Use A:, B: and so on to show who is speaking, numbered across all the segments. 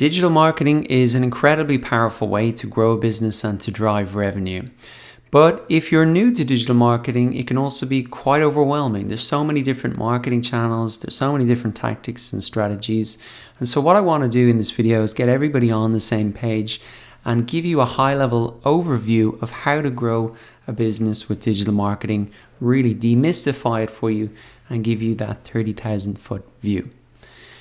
A: Digital marketing is an incredibly powerful way to grow a business and to drive revenue. But if you're new to digital marketing, it can also be quite overwhelming. There's so many different marketing channels, there's so many different tactics and strategies. And so what I want to do in this video is get everybody on the same page and give you a high-level overview of how to grow a business with digital marketing, really demystify it for you and give you that 30,000-foot view.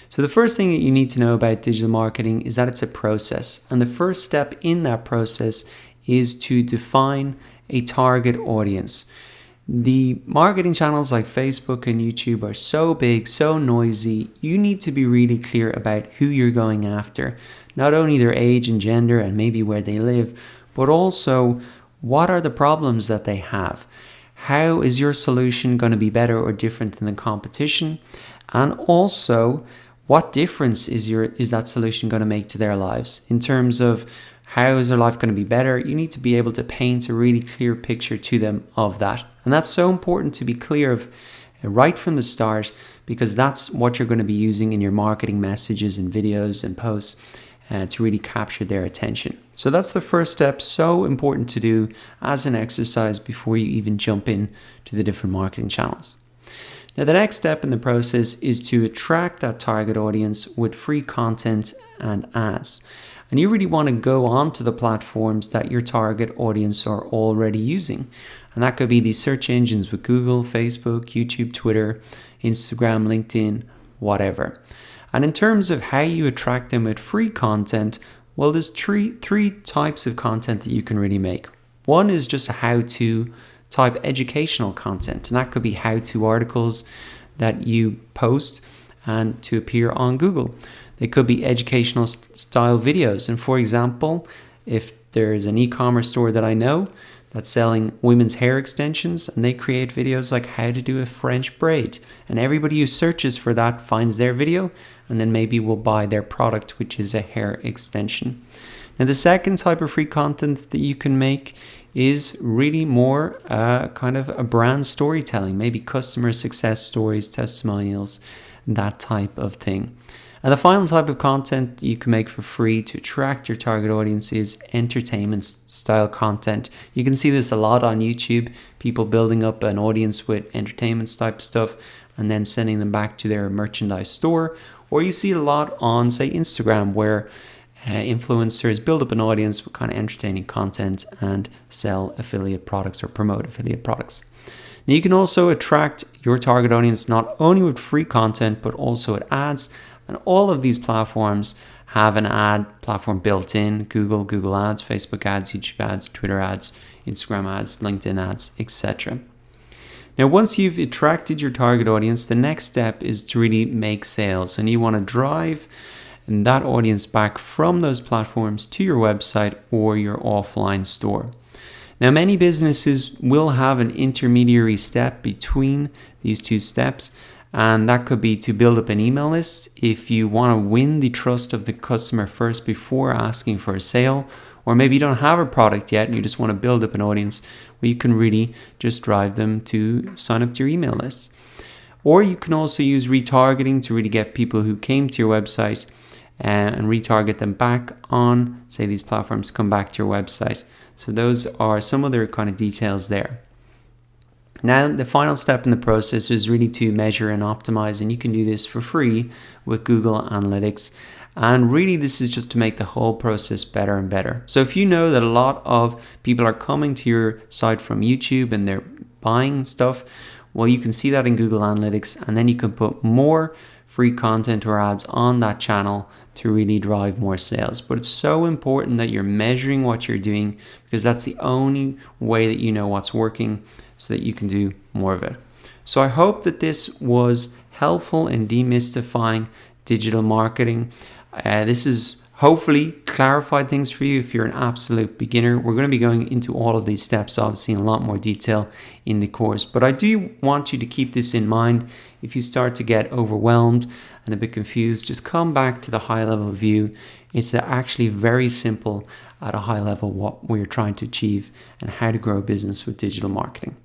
A: So the first thing that you need to know about digital marketing is that it's a process. And the first step in that process is to define a target audience. The marketing channels like Facebook and YouTube are so big, so noisy, you need to be really clear about who you're going after. Not only their age and gender and maybe where they live, but also what are the problems that they have. How is your solution going to be better or different than the competition? And also, what difference is that solution going to make to their lives? In terms of how is their life going to be better, you need to be able to paint a really clear picture to them of that. And that's so important to be clear of right from the start, because that's what you're going to be using in your marketing messages and videos and posts to really capture their attention. So that's the first step, so important to do as an exercise before you even jump in to the different marketing channels. Now, the next step in the process is to attract that target audience with free content and ads. And you really want to go onto the platforms that your target audience are already using. And that could be these search engines with Google, Facebook, YouTube, Twitter, Instagram, LinkedIn, whatever. And in terms of how you attract them with free content, well, there's three types of content that you can really make. One is just a how-to type educational content, and that could be how-to articles that you post and to appear on Google. They could be educational style videos, and for example, if there's an e-commerce store that I know that's selling women's hair extensions, and they create videos like how to do a French braid, and everybody who searches for that finds their video and then maybe will buy their product, which is a hair extension. Now, the second type of free content that you can make is really more kind of a brand storytelling, maybe customer success stories, testimonials, that type of thing. And the final type of content you can make for free to attract your target audience is entertainment style content. You can see this a lot on YouTube, people building up an audience with entertainment type stuff and then sending them back to their merchandise store. Or you see a lot on, say, Instagram, where influencers build up an audience with kind of entertaining content and sell affiliate products or promote affiliate products. Now, you can also attract your target audience not only with free content, but also with ads. And all of these platforms have an ad platform built in: Google ads, Facebook ads, YouTube ads, Twitter ads, Instagram ads, LinkedIn ads, etc. Now, once you've attracted your target audience, the next step is to really make sales. And you want to drive that audience back from those platforms to your website or your offline store. Now, many businesses will have an intermediary step between these two steps, and that could be to build up an email list if you want to win the trust of the customer first before asking for a sale. Or maybe you don't have a product yet and you just want to build up an audience where you can really just drive them to sign up to your email list. Or you can also use retargeting to really get people who came to your website and retarget them back on, say, these platforms, come back to your website. So those are some other kind of details there. Now, the final step in the process is really to measure and optimize, and you can do this for free with Google Analytics. And really, this is just to make the whole process better and better. So if you know that a lot of people are coming to your site from YouTube and they're buying stuff, well, you can see that in Google Analytics, and then you can put more free content or ads on that channel to really drive more sales. But it's so important that you're measuring what you're doing, because that's the only way that you know what's working, so that you can do more of it. So I hope that this was helpful in demystifying digital marketing. This has hopefully clarified things for you if you're an absolute beginner. We're going to be going into all of these steps, obviously, in a lot more detail in the course. But I do want you to keep this in mind. If you start to get overwhelmed and a bit confused, just come back to the high level view. It's actually very simple at a high level what we're trying to achieve and how to grow a business with digital marketing.